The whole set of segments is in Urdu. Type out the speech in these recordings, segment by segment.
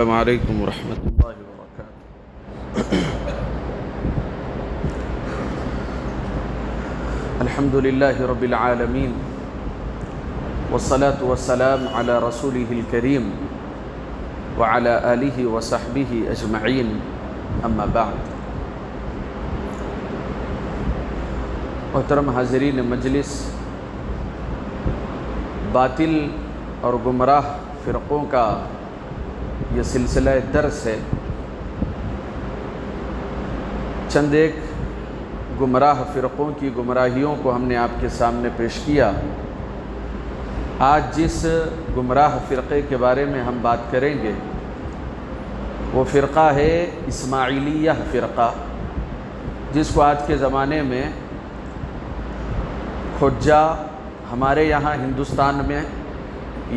السلام علیکم ورحمۃ اللہ وبرکاتہ۔ الحمد للہ رب العالمین والصلاة والسلام علی رسولہ الکریم وعلی آلہ وصحبہ اجمعین، اما بعد۔ محترم حاضرین مجلس، باطل اور گمراہ فرقوں کا یہ سلسلہ درس ہے۔ چند ایک گمراہ فرقوں کی گمراہیوں کو ہم نے آپ کے سامنے پیش کیا۔ آج جس گمراہ فرقے کے بارے میں ہم بات کریں گے وہ فرقہ ہے اسماعیلیہ فرقہ، جس کو آج کے زمانے میں کھوجا ہمارے یہاں ہندوستان میں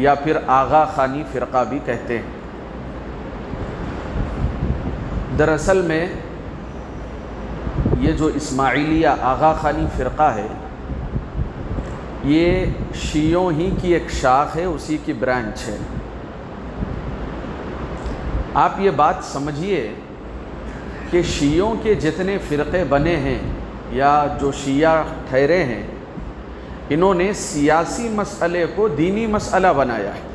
یا پھر آغا خانی فرقہ بھی کہتے ہیں۔ دراصل میں یہ جو اسماعیلیہ آغا خانی فرقہ ہے یہ شیعوں ہی کی ایک شاخ ہے، اسی کی برانچ ہے۔ آپ یہ بات سمجھیے کہ شیعوں کے جتنے فرقے بنے ہیں یا جو شیعہ ٹھہرے ہیں، انہوں نے سیاسی مسئلے کو دینی مسئلہ بنایا ہے۔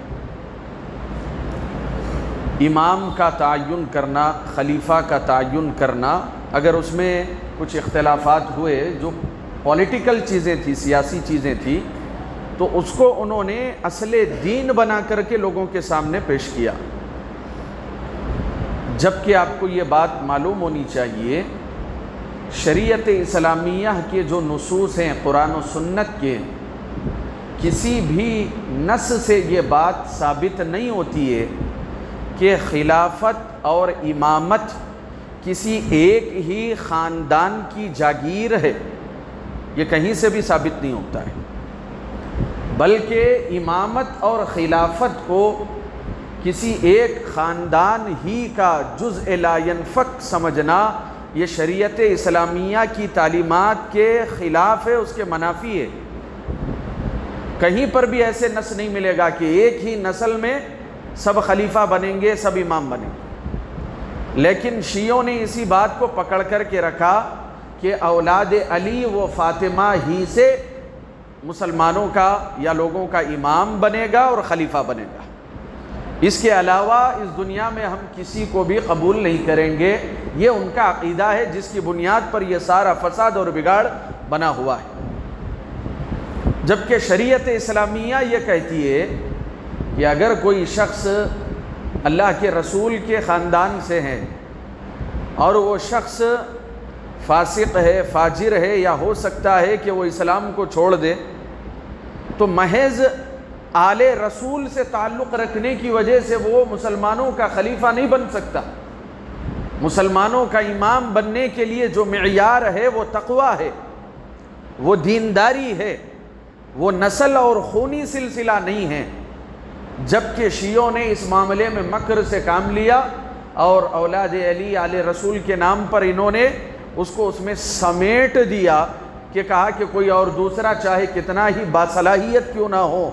امام کا تعین کرنا، خلیفہ کا تعین کرنا، اگر اس میں کچھ اختلافات ہوئے جو پولیٹیکل چیزیں تھیں، سیاسی چیزیں تھیں، تو اس کو انہوں نے اصل دین بنا کر کے لوگوں کے سامنے پیش کیا۔ جبکہ آپ کو یہ بات معلوم ہونی چاہیے، شریعت اسلامیہ کے جو نصوص ہیں قرآن و سنت کے، کسی بھی نص سے یہ بات ثابت نہیں ہوتی ہے کہ خلافت اور امامت کسی ایک ہی خاندان کی جاگیر ہے۔ یہ کہیں سے بھی ثابت نہیں ہوتا ہے، بلکہ امامت اور خلافت کو کسی ایک خاندان ہی کا جزء لا ينفک سمجھنا یہ شریعت اسلامیہ کی تعلیمات کے خلاف ہے، اس کے منافی ہے۔ کہیں پر بھی ایسے نص نہیں ملے گا کہ ایک ہی نسل میں سب خلیفہ بنیں گے، سب امام بنیں گے۔ لیکن شیعوں نے اسی بات کو پکڑ کر کے رکھا کہ اولاد علی و فاطمہ ہی سے مسلمانوں کا یا لوگوں کا امام بنے گا اور خلیفہ بنے گا، اس کے علاوہ اس دنیا میں ہم کسی کو بھی قبول نہیں کریں گے۔ یہ ان کا عقیدہ ہے جس کی بنیاد پر یہ سارا فساد اور بگاڑ بنا ہوا ہے۔ جبکہ شریعت اسلامیہ یہ کہتی ہے کہ اگر کوئی شخص اللہ کے رسول کے خاندان سے ہے اور وہ شخص فاسق ہے، فاجر ہے، یا ہو سکتا ہے کہ وہ اسلام کو چھوڑ دے، تو محض آل رسول سے تعلق رکھنے کی وجہ سے وہ مسلمانوں کا خلیفہ نہیں بن سکتا۔ مسلمانوں کا امام بننے کے لیے جو معیار ہے وہ تقویٰ ہے، وہ دینداری ہے، وہ نسل اور خونی سلسلہ نہیں ہے۔ جبکہ شیعوں نے اس معاملے میں مکر سے کام لیا اور اولاد علی آل رسول کے نام پر انہوں نے اس کو اس میں سمیٹ دیا کہ کہا کہ کوئی اور دوسرا چاہے کتنا ہی باصلاحیت کیوں نہ ہو،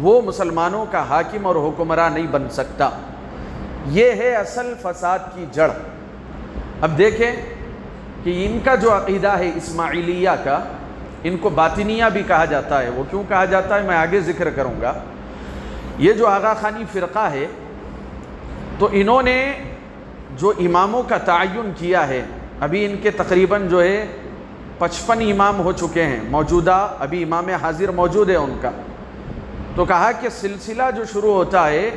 وہ مسلمانوں کا حاکم اور حکمراں نہیں بن سکتا۔ یہ ہے اصل فساد کی جڑ۔ اب دیکھیں کہ ان کا جو عقیدہ ہے اسماعیلیہ کا، ان کو باطنیہ بھی کہا جاتا ہے۔ وہ کیوں کہا جاتا ہے میں آگے ذکر کروں گا۔ یہ جو آغا خانی فرقہ ہے، تو انہوں نے جو اماموں کا تعین کیا ہے، ابھی ان کے تقریباً جو ہے 55 امام ہو چکے ہیں موجودہ، ابھی امام حاضر موجود ہے ان کا۔ تو کہا کہ سلسلہ جو شروع ہوتا ہے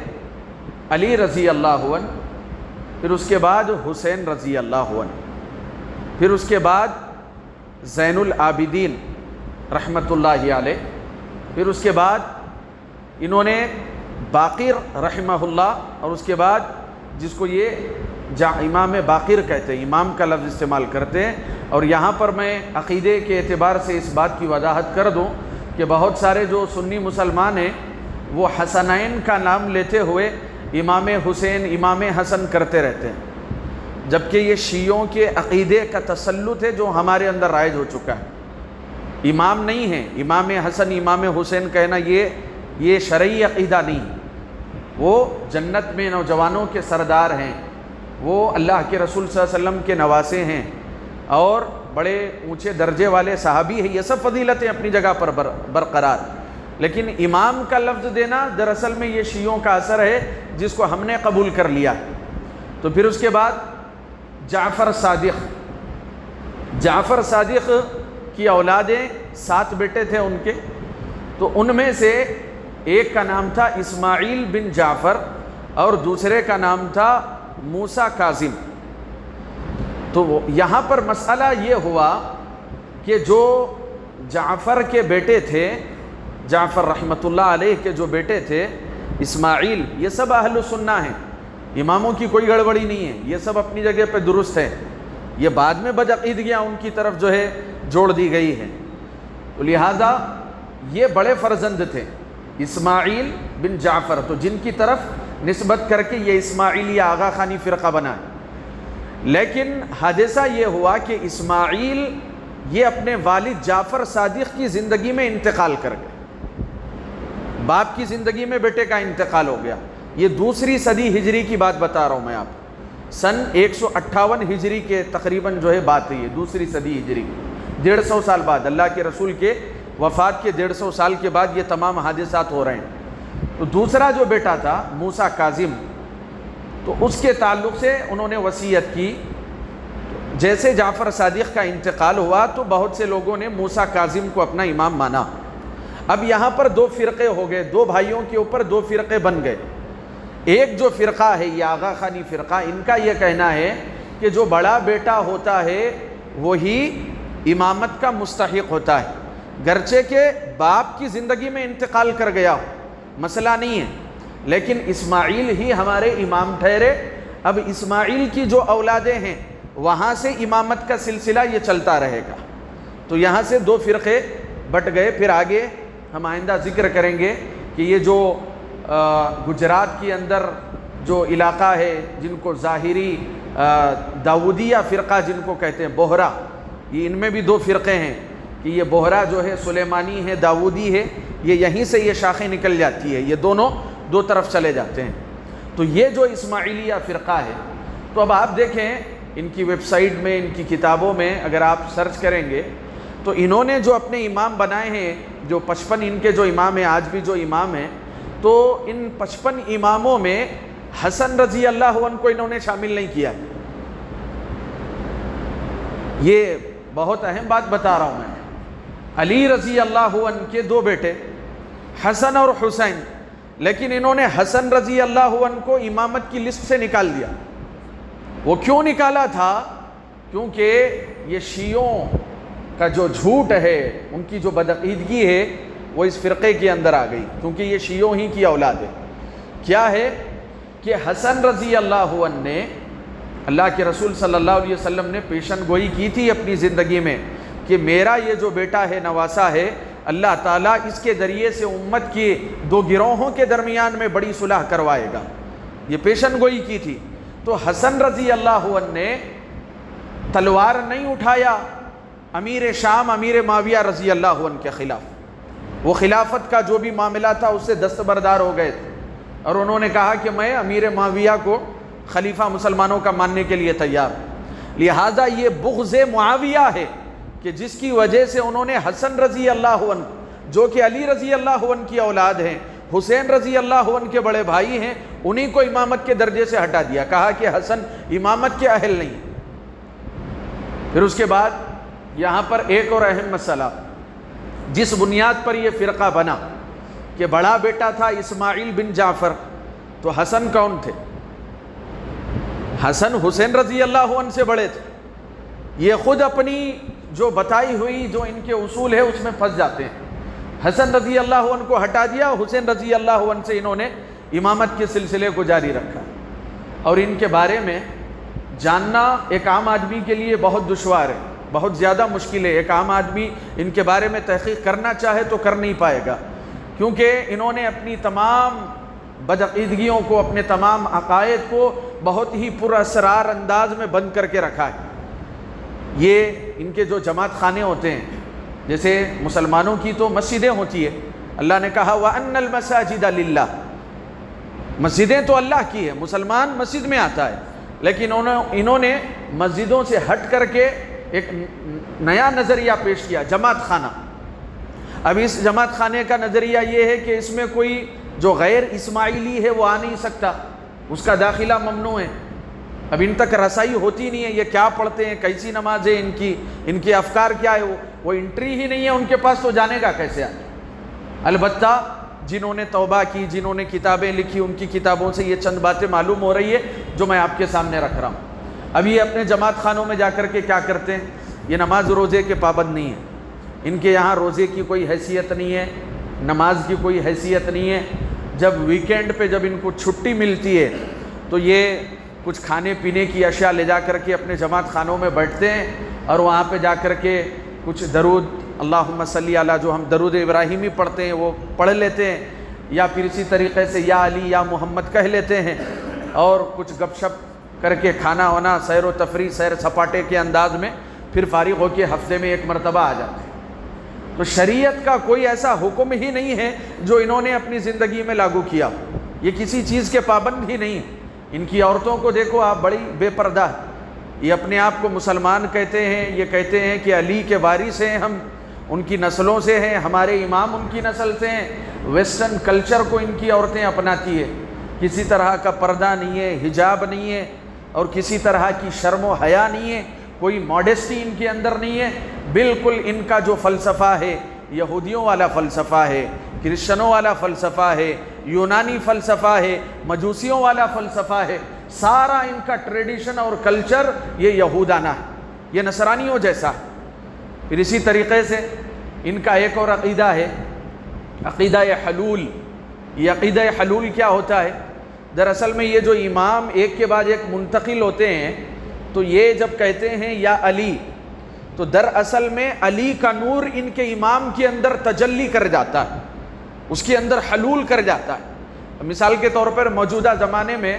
علی رضی اللہ عنہ، پھر اس کے بعد حسین رضی اللہ عنہ، پھر اس کے بعد زین العابدین رحمۃ اللہ علیہ، پھر اس کے بعد انہوں نے باقر رحمہ اللہ، اور اس کے بعد جس کو یہ امام باقر کہتے ہیں، امام کا لفظ استعمال کرتے ہیں۔ اور یہاں پر میں عقیدے کے اعتبار سے اس بات کی وضاحت کر دوں کہ بہت سارے جو سنی مسلمان ہیں وہ حسنین کا نام لیتے ہوئے امام حسین، امام حسن کرتے رہتے ہیں، جبکہ یہ شیعوں کے عقیدے کا تسلط ہے جو ہمارے اندر رائج ہو چکا ہے۔ امام نہیں ہے، امام حسن، امام حسین کہنا یہ شرعی عقیدہ نہیں۔ وہ جنت میں نوجوانوں کے سردار ہیں، وہ اللہ کے رسول صلی اللہ علیہ وسلم کے نواسے ہیں اور بڑے اونچے درجے والے صحابی ہیں، یہ سب فضیلتیں اپنی جگہ پر برقرار، لیکن امام کا لفظ دینا دراصل میں یہ شیعوں کا اثر ہے جس کو ہم نے قبول کر لیا۔ تو پھر اس کے بعد جعفر صادق کی اولادیں 7 بیٹے تھے ان کے، تو ان میں سے ایک کا نام تھا اسماعیل بن جعفر اور دوسرے کا نام تھا موسیٰ کاظم۔ تو یہاں پر مسئلہ یہ ہوا کہ جو جعفر کے بیٹے تھے، جعفر رحمۃ اللہ علیہ کے جو بیٹے تھے اسماعیل، یہ سب اہل سنہ ہیں، اماموں کی کوئی گڑبڑی نہیں ہے، یہ سب اپنی جگہ پہ درست ہیں، یہ بعد میں بدعقیدگیاں ان کی طرف جو ہے جوڑ دی گئی ہیں۔ تو لہٰذا یہ بڑے فرزند تھے اسماعیل بن جعفر، تو جن کی طرف نسبت کر کے یہ اسماعیلی آغا خانی فرقہ بنا ہے۔ لیکن حادثہ یہ ہوا کہ اسماعیل یہ اپنے والد جعفر صادق کی زندگی میں انتقال کر گئے، باپ کی زندگی میں بیٹے کا انتقال ہو گیا۔ یہ 2 صدی ہجری کی بات بتا رہا ہوں میں آپ، سن 158 ہجری کے تقریباً جو ہے بات ہے، یہ 2 صدی ہجری، 150 سال بعد، اللہ کے رسول کے وفات کے 150 سال کے بعد یہ تمام حادثات ہو رہے ہیں۔ تو دوسرا جو بیٹا تھا موسیٰ کاظم، تو اس کے تعلق سے انہوں نے وصیت کی، جیسے جعفر صادق کا انتقال ہوا تو بہت سے لوگوں نے موسیٰ کاظم کو اپنا امام مانا۔ اب یہاں پر 2 فرقے ہو گئے، 2 بھائیوں کے اوپر 2 فرقے بن گئے۔ ایک جو فرقہ ہے یہ آغا خانی فرقہ، ان کا یہ کہنا ہے کہ جو بڑا بیٹا ہوتا ہے وہی امامت کا مستحق ہوتا ہے، گرچہ کہ باپ کی زندگی میں انتقال کر گیا ہو، مسئلہ نہیں ہے، لیکن اسماعیل ہی ہمارے امام ٹھہرے۔ اب اسماعیل کی جو اولادیں ہیں وہاں سے امامت کا سلسلہ یہ چلتا رہے گا۔ تو یہاں سے 2 فرقے بٹ گئے۔ پھر آگے ہم آئندہ ذکر کریں گے کہ یہ جو گجرات کے اندر جو علاقہ ہے جن کو ظاہری داودیہ فرقہ جن کو کہتے ہیں، بوہرا، یہ ان میں بھی 2 فرقے ہیں کہ یہ بوہرا جو ہے سلیمانی ہے، داودی ہے، یہ یہیں سے یہ شاخیں نکل جاتی ہے، یہ دونوں 2 طرف چلے جاتے ہیں۔ تو یہ جو اسماعیلیہ فرقہ ہے، تو اب آپ دیکھیں ان کی ویب سائٹ میں، ان کی کتابوں میں اگر آپ سرچ کریں گے تو انہوں نے جو اپنے امام بنائے ہیں، جو 55 ان کے جو امام ہیں، آج بھی جو امام ہیں، تو ان 55 اماموں میں حسن رضی اللہ عنہ کو انہوں نے شامل نہیں کیا۔ یہ بہت اہم بات بتا رہا ہوں میں۔ علی رضی اللہ عنہ کے 2 بیٹے حسن اور حسین، لیکن انہوں نے حسن رضی اللہ عنہ کو امامت کی لسٹ سے نکال دیا۔ وہ کیوں نکالا تھا؟ کیونکہ یہ شیعوں کا جو جھوٹ ہے، ان کی جو بدعقیدگی ہے، وہ اس فرقے کے اندر آ گئی، کیونکہ یہ شیعوں ہی کی اولاد ہے۔ کیا ہے کہ حسن رضی اللہ عنہ نے، اللہ کے رسول صلی اللہ علیہ وسلم نے پیشن گوئی کی تھی اپنی زندگی میں کہ میرا یہ جو بیٹا ہے، نواسہ ہے، اللہ تعالیٰ اس کے ذریعے سے امت کی 2 گروہوں کے درمیان میں بڑی صلح کروائے گا، یہ پیشن گوئی کی تھی۔ تو حسن رضی اللہ عنہ نے تلوار نہیں اٹھایا امیر شام امیر معاویہ رضی اللہ عنہ کے خلاف، وہ خلافت کا جو بھی معاملہ تھا اس سے دستبردار ہو گئے تھے، اور انہوں نے کہا کہ میں امیر معاویہ کو خلیفہ مسلمانوں کا ماننے کے لیے تیار ہوں۔ لہٰذا یہ بغض معاویہ ہے کہ جس کی وجہ سے انہوں نے حسن رضی اللہ عنہ، جو کہ علی رضی اللہ عنہ کی اولاد ہیں، حسین رضی اللہ عنہ کے بڑے بھائی ہیں، انہی کو امامت کے درجے سے ہٹا دیا، کہا کہ حسن امامت کے اہل نہیں۔ پھر اس کے بعد یہاں پر ایک اور اہم مسئلہ، جس بنیاد پر یہ فرقہ بنا کہ بڑا بیٹا تھا اسماعیل بن جعفر، تو حسن کون تھے؟ حسن حسین رضی اللہ عنہ سے بڑے تھے۔ یہ خود اپنی جو بتائی ہوئی جو ان کے اصول ہے اس میں پھنس جاتے ہیں۔ حسن رضی اللہ عنہ کو ہٹا دیا، حسین رضی اللہ عنہ سے انہوں نے امامت کے سلسلے کو جاری رکھا، اور ان کے بارے میں جاننا ایک عام آدمی کے لیے بہت دشوار ہے، بہت زیادہ مشکل ہے۔ ایک عام آدمی ان کے بارے میں تحقیق کرنا چاہے تو کر نہیں پائے گا، کیونکہ انہوں نے اپنی تمام بدعقیدگیوں کو، اپنے تمام عقائد کو بہت ہی پر اسرار انداز میں بند کر کے رکھا ہے۔ یہ ان کے جو جماعت خانے ہوتے ہیں، جیسے مسلمانوں کی تو مسجدیں ہوتی ہے، اللہ نے کہا وَأَنَّ الْمَسَاجِدَ لِلَّهِ، مسجدیں تو اللہ کی ہے، مسلمان مسجد میں آتا ہے، لیکن انہوں نے مسجدوں سے ہٹ کر کے ایک نیا نظریہ پیش کیا، جماعت خانہ۔ اب اس جماعت خانے کا نظریہ یہ ہے کہ اس میں کوئی جو غیر اسماعیلی ہے وہ آ نہیں سکتا، اس کا داخلہ ممنوع ہے۔ اب ان تک رسائی ہوتی نہیں ہے، یہ کیا پڑھتے ہیں، کیسی نماز ہے ان کی افکار کیا ہے، وہ انٹری ہی نہیں ہے ان کے پاس، تو جانے گا کیسے آگے؟ البتہ جنہوں نے توبہ کی، جنہوں نے کتابیں لکھی، ان کی کتابوں سے یہ چند باتیں معلوم ہو رہی ہے جو میں آپ کے سامنے رکھ رہا ہوں۔ اب یہ اپنے جماعت خانوں میں جا کر کے کیا کرتے ہیں، یہ نماز روزے کے پابند نہیں ہیں، ان کے یہاں روزے کی کوئی حیثیت نہیں ہے، نماز کی کوئی حیثیت نہیں ہے۔ جب ویکینڈ پہ جب ان کو چھٹی ملتی ہے تو یہ کچھ کھانے پینے کی اشیاء لے جا کر کے اپنے جماعت خانوں میں بیٹھتے ہیں اور وہاں پہ جا کر کے کچھ درود اللہم صلی علی جو ہم درود ابراہیمی پڑھتے ہیں وہ پڑھ لیتے ہیں، یا پھر اسی طریقے سے یا علی یا محمد کہہ لیتے ہیں، اور کچھ گپ شپ کر کے کھانا وانا سیر و تفریح سیر سپاٹے کے انداز میں پھر فارغ ہو کے ہفتے میں ایک مرتبہ آ جاتے ہیں۔ تو شریعت کا کوئی ایسا حکم ہی نہیں ہے جو انہوں نے اپنی زندگی میں لاگو کیا، یہ کسی چیز کے پابند ہی نہیں ہے۔ ان کی عورتوں کو دیکھو آپ، بڑی بے پردہ، یہ اپنے آپ کو مسلمان کہتے ہیں، یہ کہتے ہیں کہ علی کے وارث ہیں ہم، ان کی نسلوں سے ہیں، ہمارے امام ان کی نسل سے ہیں۔ ویسٹرن کلچر کو ان کی عورتیں اپناتی ہے، کسی طرح کا پردہ نہیں ہے، حجاب نہیں ہے، اور کسی طرح کی شرم و حیا نہیں ہے، کوئی ماڈیسٹی ان کے اندر نہیں ہے۔ بالکل ان کا جو فلسفہ ہے یہودیوں والا فلسفہ ہے، کرسچنوں والا فلسفہ ہے، یونانی فلسفہ ہے، مجوسیوں والا فلسفہ ہے، سارا ان کا ٹریڈیشن اور کلچر یہ یہودانہ ہے، یہ نصرانیوں جیسا ہے۔ پھر اسی طریقے سے ان کا ایک اور عقیدہ ہے، عقیدہ حلول۔ یہ عقیدہ حلول کیا ہوتا ہے؟ دراصل میں یہ جو امام ایک کے بعد ایک منتقل ہوتے ہیں تو یہ جب کہتے ہیں یا علی، تو دراصل میں علی کا نور ان کے امام کے اندر تجلی کر جاتا ہے، اس کے اندر حلول کر جاتا ہے۔ مثال کے طور پر موجودہ زمانے میں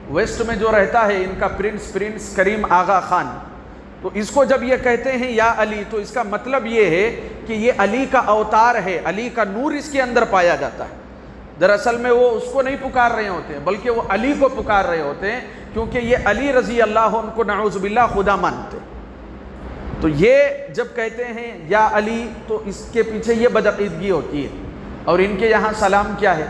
ویسٹ میں جو رہتا ہے ان کا پرنس کریم آغا خان، تو اس کو جب یہ کہتے ہیں یا علی تو اس کا مطلب یہ ہے کہ یہ علی کا اوتار ہے، علی کا نور اس کے اندر پایا جاتا ہے۔ دراصل میں وہ اس کو نہیں پکار رہے ہوتے ہیں بلکہ وہ علی کو پکار رہے ہوتے ہیں، کیونکہ یہ علی رضی اللہ عنہ کو نعوذ باللہ خدا مانتے۔ تو یہ جب کہتے ہیں یا علی تو اس کے پیچھے یہ بدعقیدگی ہوتی ہے۔ اور ان کے یہاں سلام کیا ہے؟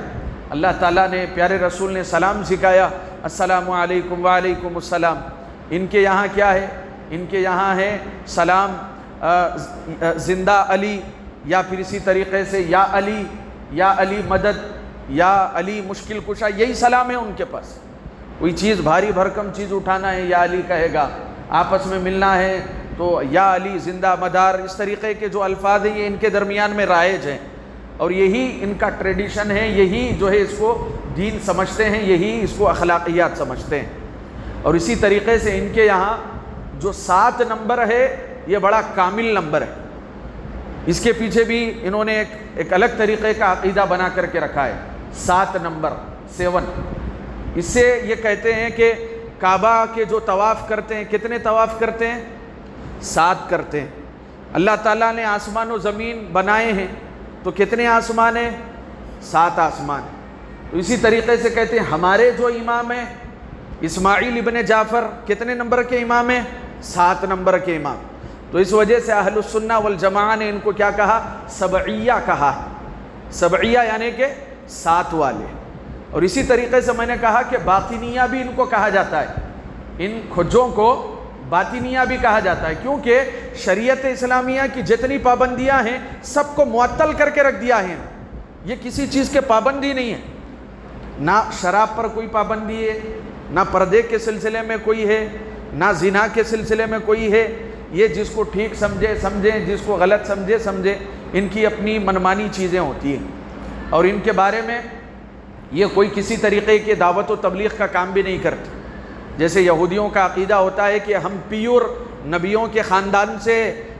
اللہ تعالیٰ نے، پیارے رسول نے سلام سکھایا، السلام علیکم وعلیکم السلام۔ ان کے یہاں کیا ہے؟ ان کے یہاں ہے سلام زندہ علی، یا پھر اسی طریقے سے یا علی مدد، یا علی مشکل کشا، یہی سلام ہے ان کے پاس۔ کوئی چیز بھاری بھرکم چیز اٹھانا ہے یا علی کہے گا، آپس میں ملنا ہے تو یا علی زندہ مدار، اس طریقے کے جو الفاظ ہیں یہ ان کے درمیان میں رائج ہیں، اور یہی ان کا ٹریڈیشن ہے، یہی جو ہے اس کو دین سمجھتے ہیں، یہی اس کو اخلاقیات سمجھتے ہیں۔ اور اسی طریقے سے ان کے یہاں جو 7 نمبر ہے یہ بڑا کامل نمبر ہے، اس کے پیچھے بھی انہوں نے ایک الگ طریقے کا عقیدہ بنا کر کے رکھا ہے۔ 7 نمبر 7، اس سے یہ کہتے ہیں کہ کعبہ کے جو طواف کرتے ہیں، کتنے طواف کرتے ہیں؟ 7 کرتے ہیں۔ اللہ تعالیٰ نے آسمان و زمین بنائے ہیں تو کتنے آسمان ہیں؟ 7 آسمان۔ تو اسی طریقے سے کہتے ہیں ہمارے جو امام ہیں اسماعیل ابن جعفر کتنے نمبر کے امام ہیں؟ 7 نمبر کے امام۔ تو اس وجہ سے اہل السنہ والجماعہ نے ان کو کیا کہا؟ سبعیہ کہا ہے۔ سبعیہ یعنی کہ 7 والے۔ اور اسی طریقے سے میں نے کہا کہ باطنیہ بھی ان کو کہا جاتا ہے، ان کھجوں کو باطنیہ بھی کہا جاتا ہے، کیونکہ شریعت اسلامیہ کی جتنی پابندیاں ہیں سب کو معطل کر کے رکھ دیا ہے۔ یہ کسی چیز کے پابندی نہیں ہے، نہ شراب پر کوئی پابندی ہے، نہ پردے کے سلسلے میں کوئی ہے، نہ زنا کے سلسلے میں کوئی ہے۔ یہ جس کو ٹھیک سمجھیں، جس کو غلط سمجھیں، ان کی اپنی منمانی چیزیں ہوتی ہیں، اور ان کے بارے میں یہ کوئی کسی طریقے کی دعوت و تبلیغ کا کام بھی نہیں کرتے۔ جیسے یہودیوں کا عقیدہ ہوتا ہے کہ ہم پیور نبیوں کے خاندان سے،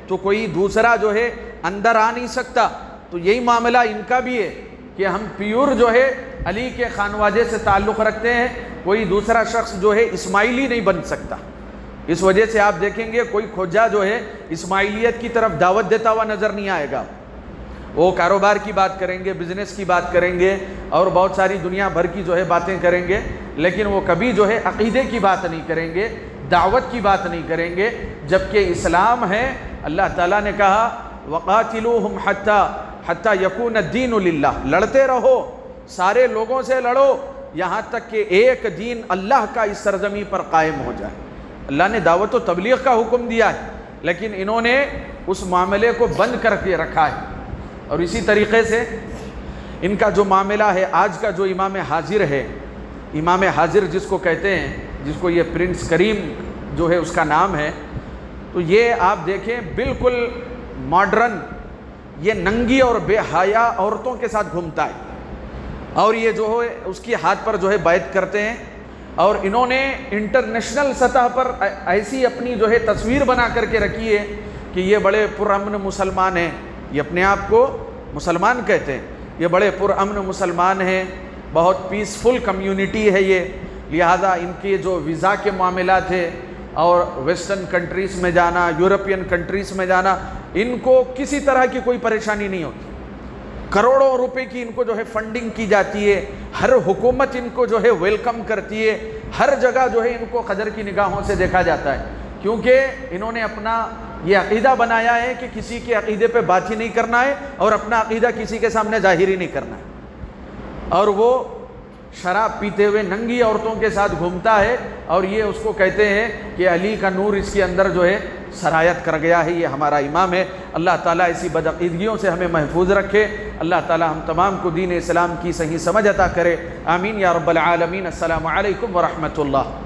تو کوئی دوسرا جو ہے اندر آ نہیں سکتا، تو یہی معاملہ ان کا بھی ہے کہ ہم پیور جو ہے علی کے خانوادے سے تعلق رکھتے ہیں، کوئی دوسرا شخص جو ہے اسماعیلی نہیں بن سکتا۔ اس وجہ سے آپ دیکھیں گے کوئی کھوجا جو ہے اسماعیلیت کی طرف دعوت دیتا ہوا نظر نہیں آئے گا۔ وہ کاروبار کی بات کریں گے، بزنس کی بات کریں گے اور بہت ساری دنیا بھر کی جو ہے باتیں کریں گے، لیکن وہ کبھی جو ہے عقیدے کی بات نہیں کریں گے، دعوت کی بات نہیں کریں گے، جبکہ اسلام ہے اللہ تعالیٰ نے کہا وَقَاتِلُوهُمْ حَتَّى يَكُونَ الدِّينُ لِلَّهِ، لڑتے رہو، سارے لوگوں سے لڑو یہاں تک کہ ایک دین اللہ کا اس سرزمین پر قائم ہو جائے۔ اللہ نے دعوت و تبلیغ کا حکم دیا ہے، لیکن انہوں نے اس معاملے کو بند کر کے رکھا ہے۔ اور اسی طریقے سے ان کا جو معاملہ ہے، آج کا جو امام حاضر ہے، امام حاضر جس کو کہتے ہیں، جس کو یہ پرنس کریم جو ہے اس کا نام ہے، تو یہ آپ دیکھیں بالکل ماڈرن، یہ ننگی اور بے حیا عورتوں کے ساتھ گھومتا ہے، اور یہ جو ہے اس کی ہاتھ پر جو ہے بیعت کرتے ہیں، اور انہوں نے انٹرنیشنل سطح پر ایسی اپنی جو ہے تصویر بنا کر کے رکھی ہے کہ یہ بڑے پرامن مسلمان ہیں، یہ اپنے آپ کو مسلمان کہتے ہیں، یہ بڑے پرامن مسلمان ہیں، بہت پیسفل کمیونٹی ہے یہ، لہذا ان کے جو ویزا کے معاملات ہیں اور ویسٹرن کنٹریز میں جانا، یورپین کنٹریز میں جانا، ان کو کسی طرح کی کوئی پریشانی نہیں ہوتی، کروڑوں روپے کی ان کو جو ہے فنڈنگ کی جاتی ہے، ہر حکومت ان کو جو ہے ویلکم کرتی ہے، ہر جگہ جو ہے ان کو قدر کی نگاہوں سے دیکھا جاتا ہے، کیونکہ انہوں نے اپنا یہ عقیدہ بنایا ہے کہ کسی کے عقیدے پہ بات ہی نہیں کرنا ہے اور اپنا عقیدہ کسی کے سامنے ظاہر ہی نہیں کرنا ہے، اور وہ شراب پیتے ہوئے ننگی عورتوں کے ساتھ گھومتا ہے، اور یہ اس کو کہتے ہیں کہ علی کا نور اس کے اندر جو ہے سرایت کر گیا ہے، یہ ہمارا امام ہے۔ اللہ تعالیٰ اسی بدعقیدگیوں سے ہمیں محفوظ رکھے، اللہ تعالیٰ ہم تمام کو دین اسلام کی صحیح سمجھ عطا کرے، آمین یا رب العالمین۔ السلام علیکم ورحمۃ اللہ۔